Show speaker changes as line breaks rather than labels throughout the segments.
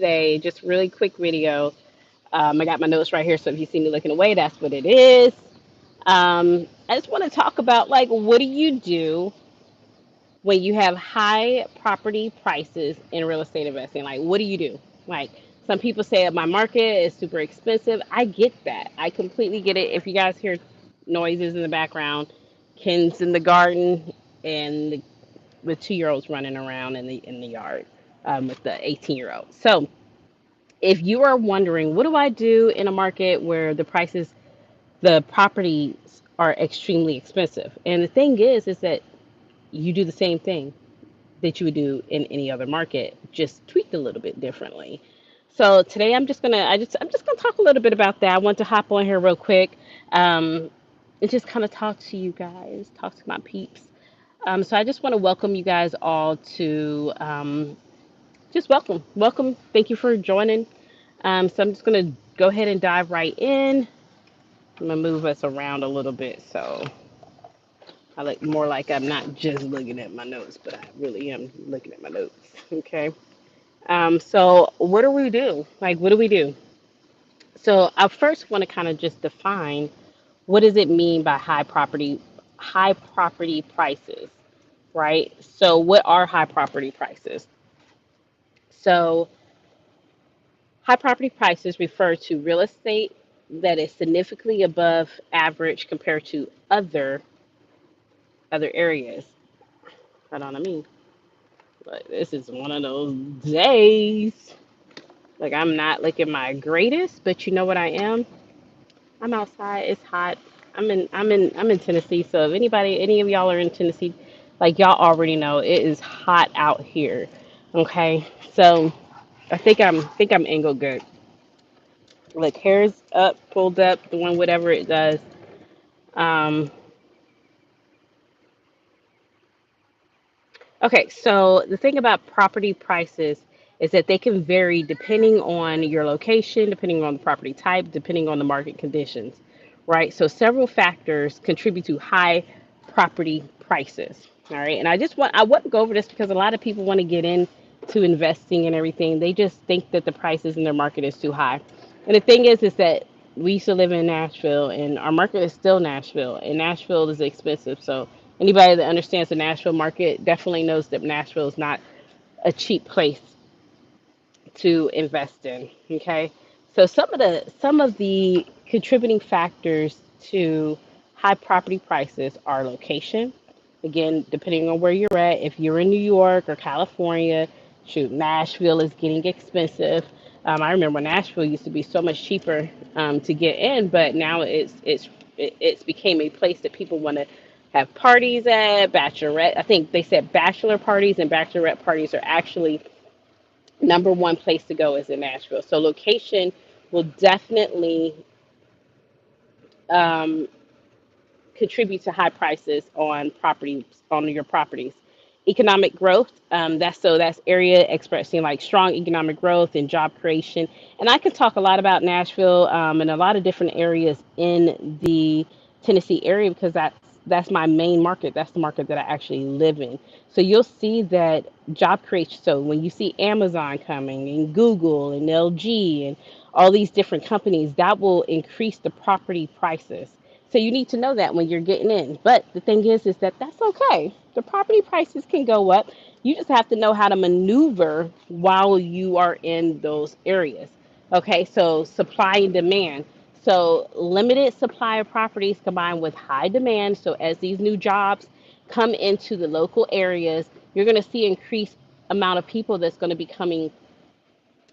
today. Just really quick video. I got my notes right here, so if you see me looking away, that's what it is. I just want to talk about like what do you do when you have high property prices in real estate investing? Like, what do you do? Like, some people say my market is super expensive. I get that. I completely get it. If you guys hear noises in the background, Ken's in the garden and the 2 year olds running around in the yard with the 18-year-old. So if you are wondering, what do I do in a market where the properties are extremely expensive? And the thing is that you do the same thing that you would do in any other market, just tweaked a little bit differently. So today I'm just gonna talk a little bit about that. I want to hop on here real quick, um, and just kind of talk to you guys, talk to my peeps. So I just want to welcome you guys all to just welcome. Thank you for joining. So I'm just gonna go ahead and dive right in. I'm gonna move us around a little bit so I look more like I'm not just looking at my notes, but I really am looking at my notes. Okay. So what do we do? Like, what do we do? So I first want to kind of just define what does it mean by high property prices, right? So what are high property prices? So high property prices refer to real estate that is significantly above average compared to other areas. Hold on, I mean, but this is one of those days. Like I'm not looking my greatest, but you know what I am? I'm outside. It's hot. I'm in Tennessee. So if any of y'all are in Tennessee, like y'all already know, it is hot out here. Okay, so I think I'm angled good. Like hair's up, pulled up, doing whatever it does. Um, okay, so the thing about property prices is that they can vary depending on your location, depending on the property type, depending on the market conditions, right? So several factors contribute to high property prices. All right, and I want to go over this because a lot of people want to get into investing and everything. They just think that the prices in their market is too high. And the thing is that we used to live in Nashville, and our market is still Nashville, and Nashville is expensive. So anybody that understands the Nashville market definitely knows that Nashville is not a cheap place to invest in. Okay, so some of the contributing factors to high property prices are location. Again, depending on where you're at, if you're in New York or California, shoot, Nashville is getting expensive. I remember when Nashville used to be so much cheaper to get in, but now it's became a place that people want to have parties at. Bachelorette, I think they said bachelor parties and bachelorette parties are actually number one place to go is in Nashville. So location will definitely um, contribute to high prices on your properties. Economic growth, that's area expressing like strong economic growth and job creation. And I can talk a lot about Nashville and a lot of different areas in the Tennessee area because that's my main market. That's the market that I actually live in. So you'll see that job creation. So when you see Amazon coming and Google and LG and all these different companies, that will increase the property prices. So you need to know that when you're getting in. But the thing is that that's okay. The property prices can go up. You just have to know how to maneuver while you are in those areas. Okay, so supply and demand. So limited supply of properties combined with high demand. So as these new jobs come into the local areas, you're going to see increased amount of people that's going to be coming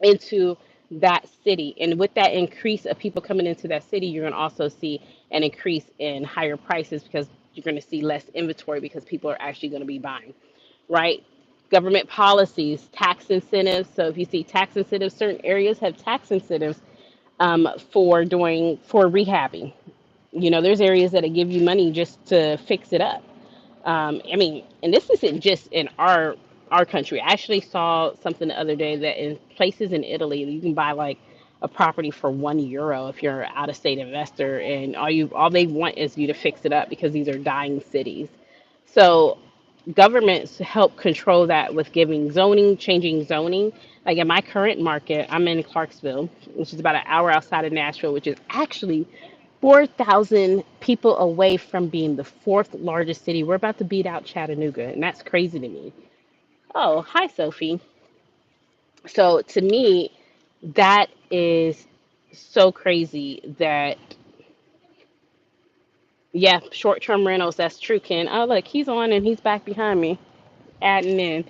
into that city. And with that increase of people coming into that city, you're going to also see an increase in higher prices because you're going to see less inventory because people are actually going to be buying, right? Government policies, tax incentives. So if you see tax incentives, certain areas have tax incentives for rehabbing. You know, there's areas that give you money just to fix it up. I mean, and this isn't just in our country. I actually saw something the other day that in places in Italy you can buy like a property for €1 if you're an out of state investor, and all they want is you to fix it up because these are dying cities. So governments help control that with giving zoning, changing zoning. Like in my current market, I'm in Clarksville, which is about an hour outside of Nashville, which is actually 4,000 people away from being the fourth largest city. We're about to beat out Chattanooga, and that's crazy to me. Oh, hi, Sophie. So to me, that is so crazy that, yeah, short-term rentals, that's true, Ken. Oh, look, he's on and he's back behind me, adding in.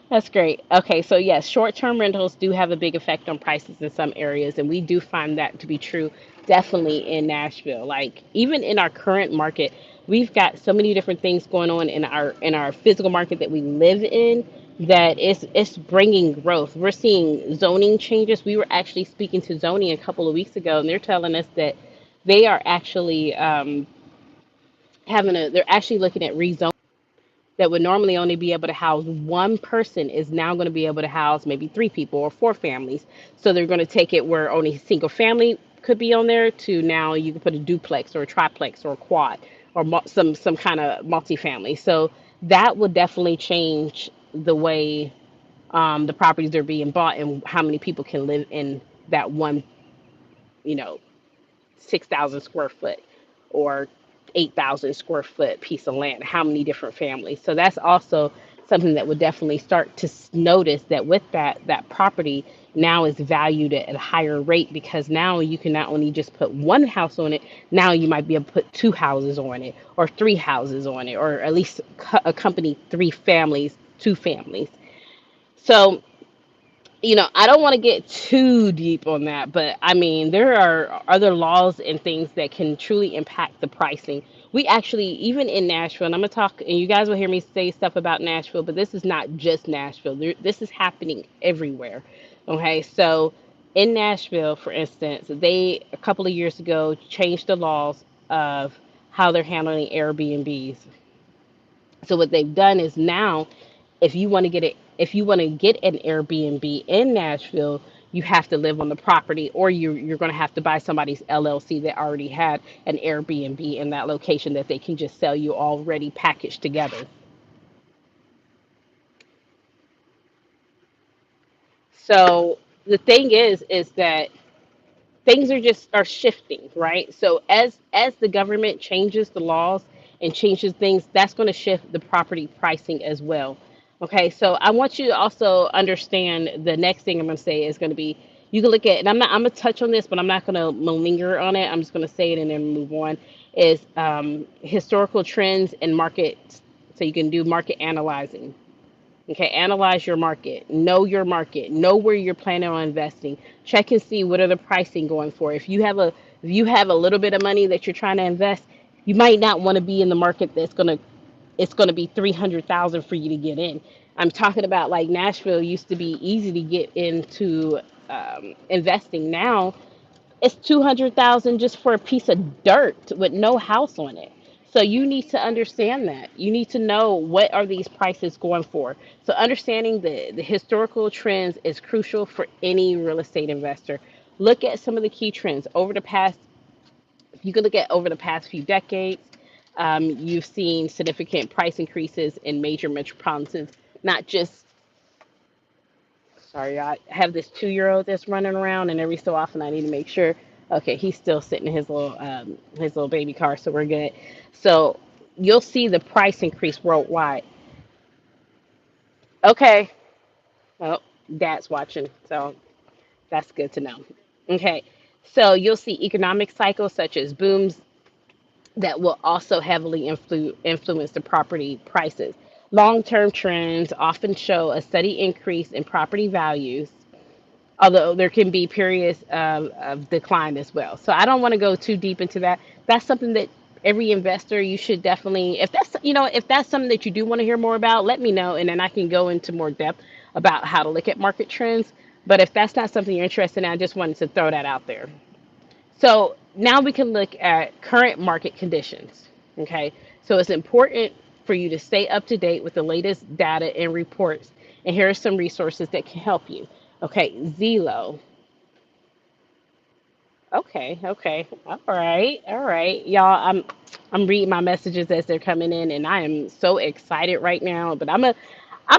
That's great. Okay, so yes, short-term rentals do have a big effect on prices in some areas, and we do find that to be true definitely in Nashville. Like even in our current market, we've got so many different things going on in our physical market that we live in that it's bringing growth. We're seeing zoning changes. We were actually speaking to zoning a couple of weeks ago, and they're telling us that they are actually they're actually looking at rezoning that would normally only be able to house one person is now going to be able to house maybe three people or four families. So they're going to take it where only single family could be on there to now you can put a duplex or a triplex or a quad or some kind of multifamily. So that would definitely change the way the properties are being bought and how many people can live in that one, you know, 6,000 square foot or 8,000 square foot piece of land, how many different families. So that's also something that would definitely start to notice that with that property now is valued at a higher rate because now you can not only just put one house on it, now you might be able to put two houses on it or three houses on it or at least accompany three families, two families. So I don't want to get too deep on that, but I mean, there are other laws and things that can truly impact the pricing. We actually, even in Nashville, and I'm going to talk, and you guys will hear me say stuff about Nashville, but this is not just Nashville. This is happening everywhere. Okay, so in Nashville, for instance, they, a couple of years ago, changed the laws of how they're handling Airbnbs. So what they've done is now if you want to get an Airbnb in Nashville, you have to live on the property or you're going to have to buy somebody's LLC that already had an Airbnb in that location that they can just sell you already packaged together. So the thing is that things are shifting, right? So as the government changes the laws and changes things, that's going to shift the property pricing as well. Okay, so I want you to also understand the next thing I'm going to say is going to be you can look at, and I'm going to touch on this, but I'm not going to linger on it. I'm just going to say it and then move on. Is historical trends and markets, so you can do market analyzing. Okay, analyze your market, know where you're planning on investing. Check and see what are the pricing going for. If you have a little bit of money that you're trying to invest, you might not want to be in the market that's gonna it's gonna be 300,000 for you to get in. I'm talking about like Nashville used to be easy to get into investing. Now it's 200,000 just for a piece of dirt with no house on it. So you need to understand that. You need to know what are these prices going for. So understanding the historical trends is crucial for any real estate investor. Look at some of the key trends over the past. If you could look at over the past few decades, you've seen significant price increases in major metropolitans, not just. Sorry, I have this 2-year-old that's running around, and every so often I need to make sure. Okay, he's still sitting in his little baby car, so we're good. So you'll see the price increase worldwide. Okay, well, Dad's watching, so that's good to know. Okay, so you'll see economic cycles such as booms that will also heavily influence the property prices. Long-term trends often show a steady increase in property values although there can be periods of decline as well. So I don't want to go too deep into that. That's something that every investor you should definitely, if that's something that you do want to hear more about, let me know, and then I can go into more depth about how to look at market trends. But if that's not something you're interested in, I just wanted to throw that out there. So now we can look at current market conditions. Okay, so it's important for you to stay up to date with the latest data and reports. And here are some resources that can help you. Okay, Zillow. Okay, okay. All right. All right. Y'all, I'm reading my messages as they're coming in and I am so excited right now, but I'm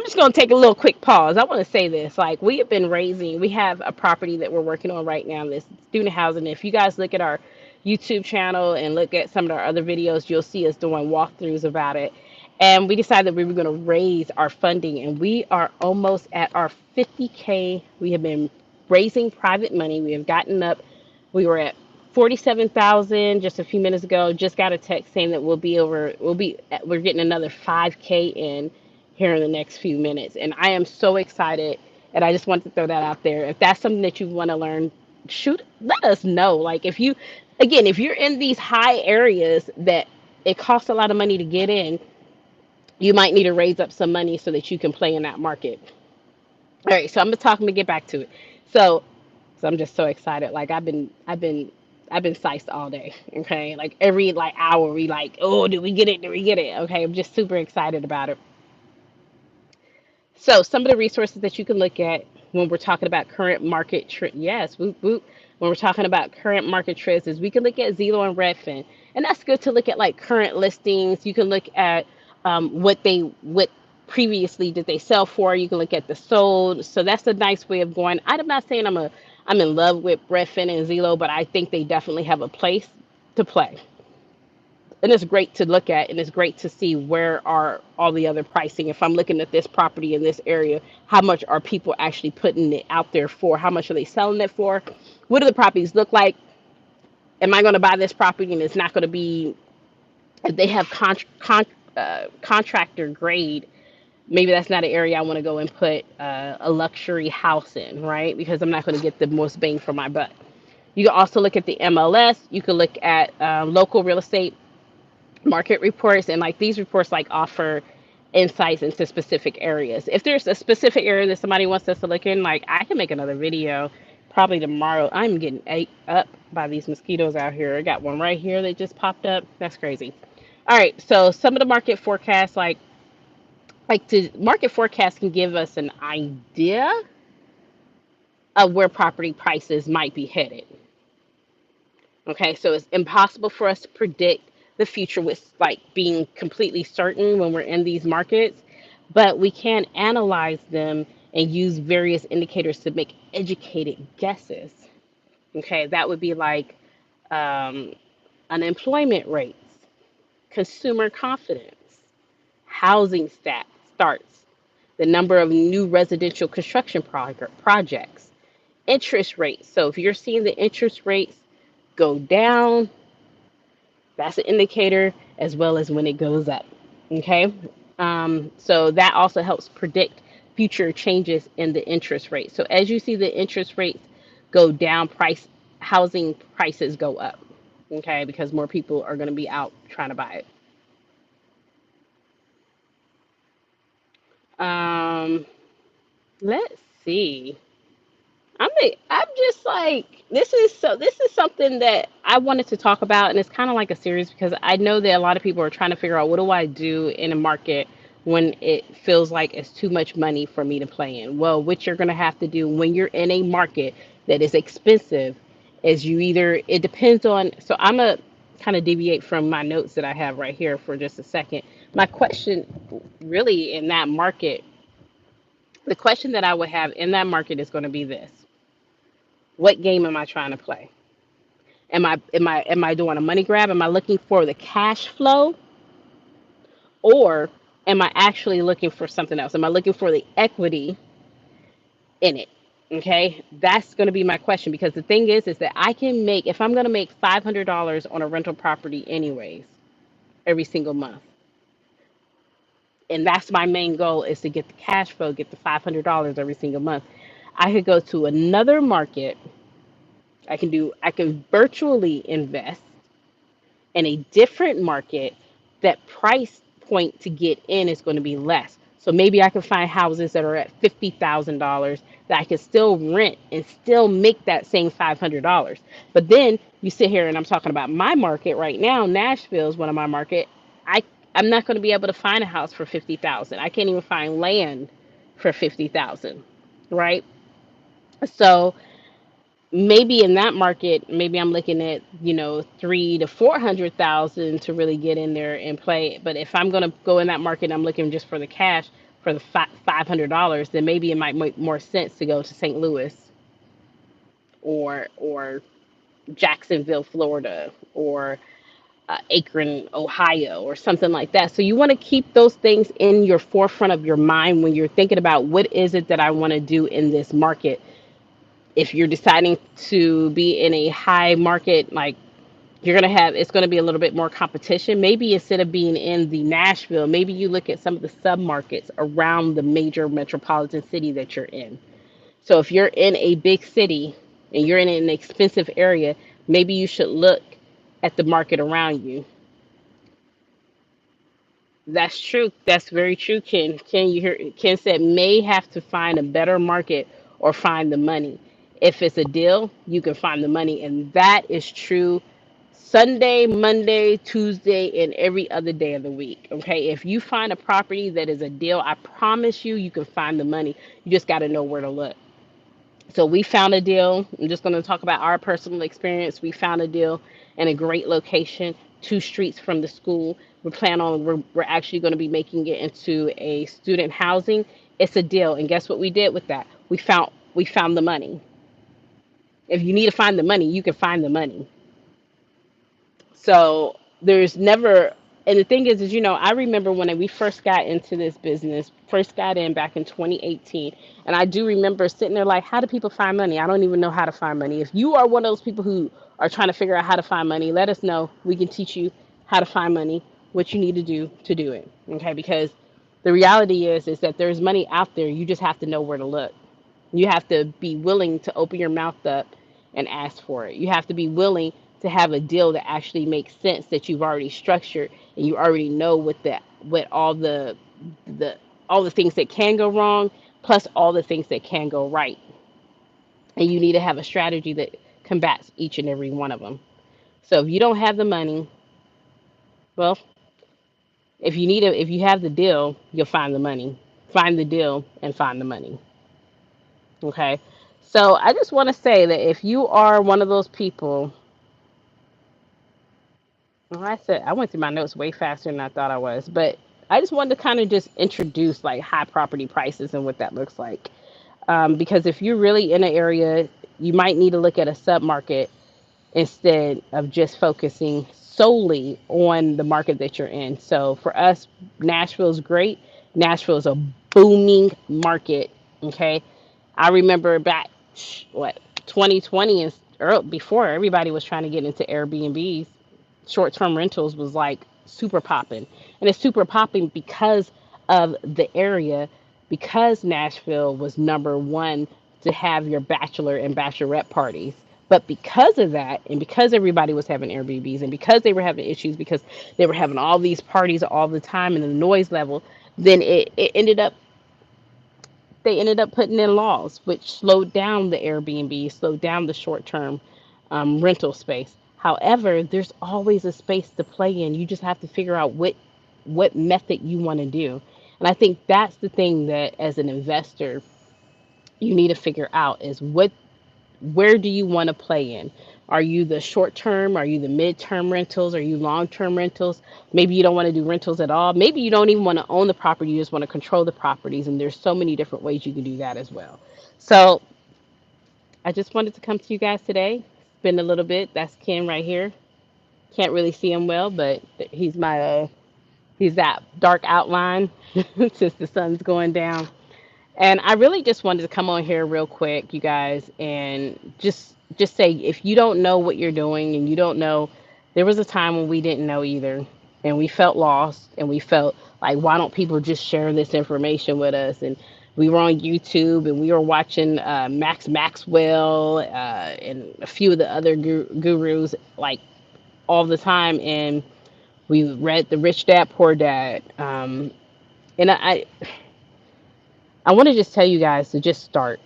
just going to take a little quick pause. I want to say this. Like, we have a property that we're working on right now, this student housing. If you guys look at our YouTube channel and look at some of our other videos, you'll see us doing walkthroughs about it. And we decided we were going to raise our funding, and we are almost at our 50K. We have been raising private money. We have gotten up. We were at 47,000 just a few minutes ago. Just got a text saying that we're getting another 5K in here in the next few minutes. And I am so excited. And I just want to throw that out there. If that's something that you want to learn, shoot, let us know. Like, if you're in these high areas that it costs a lot of money to get in, you might need to raise up some money so that you can play in that market. All right, so I'm gonna get back to it. So, so I'm just so excited. Like I've been psyched all day. Okay, like every like hour we like, oh, did we get it? Did we get it? Okay, I'm just super excited about it. So some of the resources that you can look at when we're talking about current market trend, yes, whoop, whoop. When we're talking about current market trends, is we can look at Zillow and Redfin, and that's good to look at like current listings. You can look at what previously did they sell for. You can look at the sold. So that's a nice way of going. I'm not saying I'm in love with Redfin and Zillow, but I think they definitely have a place to play, and it's great to look at and it's great to see where are all the other pricing. If I'm looking at this property in this area, how much are people actually putting it out there for? How much are they selling it for? What do the properties look like? Am I going to buy this property and it's not going to be, if they have contractor grade, maybe that's not an area I want to go and put a luxury house in, right? Because I'm not going to get the most bang for my buck. You can also look at the MLS. You can look at local real estate market reports, and like these reports like offer insights into specific areas. If there's a specific area that somebody wants us to look in, like I can make another video probably tomorrow. I'm getting ate up by these mosquitoes out here. I got one right here that just popped up. That's crazy. All right, so some of the market forecasts, like to market forecasts can give us an idea of where property prices might be headed. Okay, so it's impossible for us to predict the future with like being completely certain when we're in these markets, but we can analyze them and use various indicators to make educated guesses. Okay, that would be like um, unemployment rates, consumer confidence, housing starts, the number of new residential construction projects, interest rates. So if you're seeing the interest rates go down, that's an indicator as well as when it goes up. Okay. So that also helps predict future changes in the interest rate. So as you see the interest rates go down, housing prices go up. Okay, because more people are going to be out trying to buy it. Let's see. I'm just like this is something that I wanted to talk about, and it's kind of like a series because I know that a lot of people are trying to figure out what do I do in a market when it feels like it's too much money for me to play in. Well, what you're going to have to do when you're in a market that is expensive is you either it depends on. So I'm a kind of deviate from my notes that I have right here for just a second. My question really in that market, the question that I would have in that market is going to be this: what game am I trying to play? Am I doing a money grab? Am I looking for the cash flow, or am I actually looking for something else? Am I looking for the equity in it? Okay, that's going to be my question because the thing is that I can make if I'm going to make $500 on a rental property anyways every single month, and that's my main goal is to get the cash flow, get the $500 every single month. I could go to another market. I can virtually invest in a different market, that price point to get in is going to be less. So maybe I can find houses that are at $50,000 that I can still rent and still make that same $500. But then you sit here and I'm talking about my market right now. Nashville is one of my market. I I'm not going to be able to find a house for 50,000. I can't even find land for 50,000, right? So maybe in that market, maybe I'm looking at, 3 to 400,000 to really get in there and play. But if I'm gonna go in that market, I'm looking just for the cash for the $500. Then maybe it might make more sense to go to St. Louis or Jacksonville, Florida, or Akron, Ohio, or something like that. So you want to keep those things in your forefront of your mind when you're thinking about what is it that I want to do in this market. If you're deciding to be in a high market, like you're going to have, it's going to be a little bit more competition. Maybe instead of being in the Nashville, maybe you look at some of the sub markets around the major metropolitan city that you're in. So if you're in a big city and you're in an expensive area, maybe you should look at the market around you. That's true. That's very true, Ken. Ken, you hear Ken said may have to find a better market or find the money. If it's a deal, you can find the money, and that is true Sunday, Monday, Tuesday, and every other day of the week. Okay. If you find a property that is a deal, I promise you, you can find the money. You just got to know where to look. So we found a deal. I'm just going to talk about our personal experience. We found a deal in a great location, 2 streets from the school. We're actually going to be making it into a student housing. It's a deal, and guess what we did with that? We found the money. If you need to find the money, you can find the money. So there's never, and the thing is, I remember when we first got into this business, first got in back in 2018, and I do remember sitting there like, how do people find money? I don't even know how to find money. If you are one of those people who are trying to figure out how to find money, let us know. We can teach you how to find money, what you need to do it. Okay, because the reality is that there's money out there. You just have to know where to look. You have to be willing to open your mouth up and ask for it. You have to be willing to have a deal that actually makes sense, that you've already structured, and you already know what the all the things that can go wrong plus all the things that can go right. And you need to have a strategy that combats each and every one of them. So if you don't have the money, well, if you have the deal, you'll find the money. Find the deal and find the money. Okay. So I just want to say that if you are one of those people, well, I said I went through my notes way faster than I thought I was, but I just wanted to kind of just introduce like high property prices and what that looks like. Because if you're really in an area, you might need to look at a submarket instead of just focusing solely on the market that you're in. So for us, Nashville's great. Nashville's a booming market. Okay. I remember back, what, 2020 and before everybody was trying to get into Airbnbs, short term rentals was like super popping. And it's super popping because of the area, because Nashville was number one to have your bachelor and bachelorette parties. But because of that, and because everybody was having Airbnbs, and because they were having issues, because they were having all these parties all the time and the noise level, then it ended up they ended up putting in laws which slowed down the Airbnb, slowed down the short term rental space. However, there's always a space to play in. You just have to figure out what method you want to do. And I think that's the thing that as an investor you need to figure out is where do you want to play in? Are you the short term? Are you the mid term rentals? Are you long term rentals? Maybe you don't want to do rentals at all. Maybe you don't even want to own the property. You just want to control the properties. And there's so many different ways you can do that as well. So I just wanted to come to you guys today. It's been a little bit. That's Ken right here. Can't really see him well, but he's that dark outline since the sun's going down. And I really just wanted to come on here real quick, you guys, and just say if you don't know what you're doing and you don't know, there was a time when we didn't know either, and we felt lost, and we felt like why don't people just share this information with us? And we were on YouTube and we were watching Max Maxwell and a few of the other gurus like all the time, and we read the Rich Dad Poor Dad. And I want to just tell you guys to just start.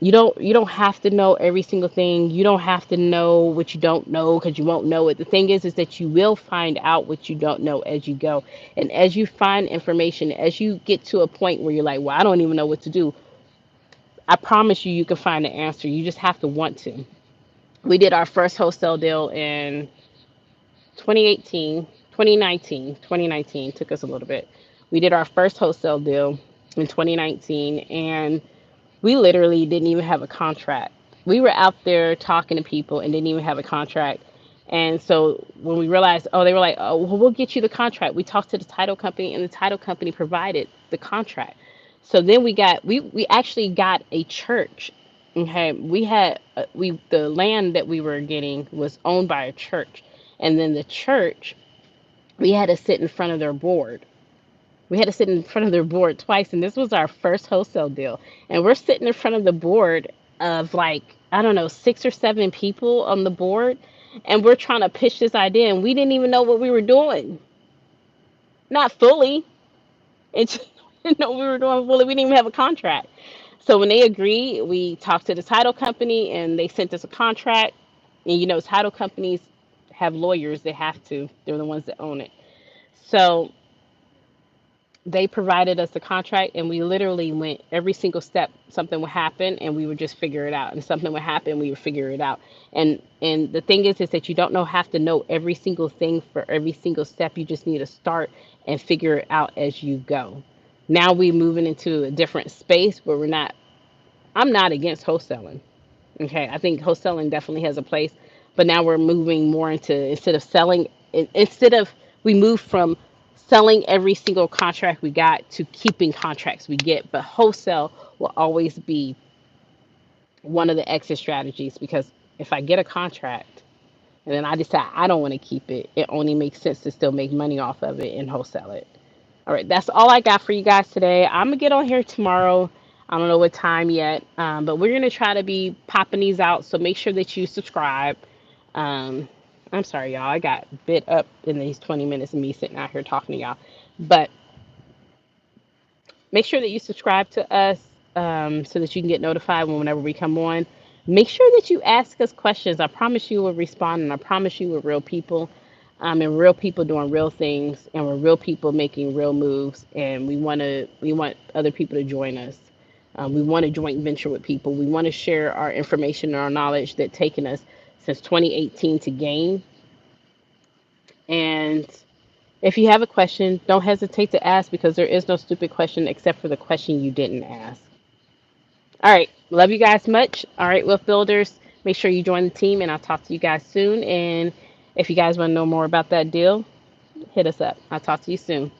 You don't have to know every single thing. You don't have to know what you don't know because you won't know it. The thing is that you will find out what you don't know as you go. And as you find information, as you get to a point where you're like, well, I don't even know what to do, I promise you, you can find the answer. You just have to want to. We did our first wholesale deal in 2018, 2019, 2019 took us a little bit. We did our first wholesale deal in 2019, and we literally didn't even have a contract. We were out there talking to people and didn't even have a contract. And so when we realized, oh, they were like, oh, well, we'll get you the contract. We talked to the title company, and the title company provided the contract. So then we actually got a church. Okay, we the land that we were getting was owned by a church, and then the church, we had to sit in front of their board. We had to sit in front of their board twice, and this was our first wholesale deal. And we're sitting in front of the board of like, I don't know, 6 or 7 people on the board, and we're trying to pitch this idea, and we didn't even know what we were doing. Not fully. It's we didn't know what we were doing fully. We didn't even have a contract. So when they agreed, we talked to the title company, and they sent us a contract. And title companies have lawyers. They have to. They're the ones that own it. So they provided us the contract, and we literally went every single step. Something would happen and we would just figure it out, and something would happen, we would figure it out. And the thing is that you don't know have to know every single thing for every single step. You just need to start and figure it out as you go. Now we're moving into a different space where we're not I'm not against wholesaling. Okay, I think wholesaling definitely has a place, but now we're moving more into, instead of we move from selling every single contract we got to keeping contracts we get. But wholesale will always be one of the exit strategies, because if I get a contract and then I decide I don't want to keep it, it only makes sense to still make money off of it and wholesale it. All right, that's all I got for you guys today. I'm gonna get on here tomorrow. I don't know what time yet, but we're gonna try to be popping these out. So make sure that you subscribe. Um, I'm sorry, y'all. I got bit up in these 20 minutes of me sitting out here talking to y'all. But make sure that you subscribe to us, so that you can get notified whenever we come on. Make sure that you ask us questions. I promise you will respond, and I promise you we're real people, and real people doing real things, and we're real people making real moves. And we want other people to join us. We want to joint venture with people. We want to share our information and our knowledge that taken us since 2018 to gain. And if you have a question, don't hesitate to ask, because there is no stupid question except for the question you didn't ask. All right. Love you guys much. All right, Wealth Builders, make sure you join the team, and I'll talk to you guys soon. And if you guys want to know more about that deal, hit us up. I'll talk to you soon.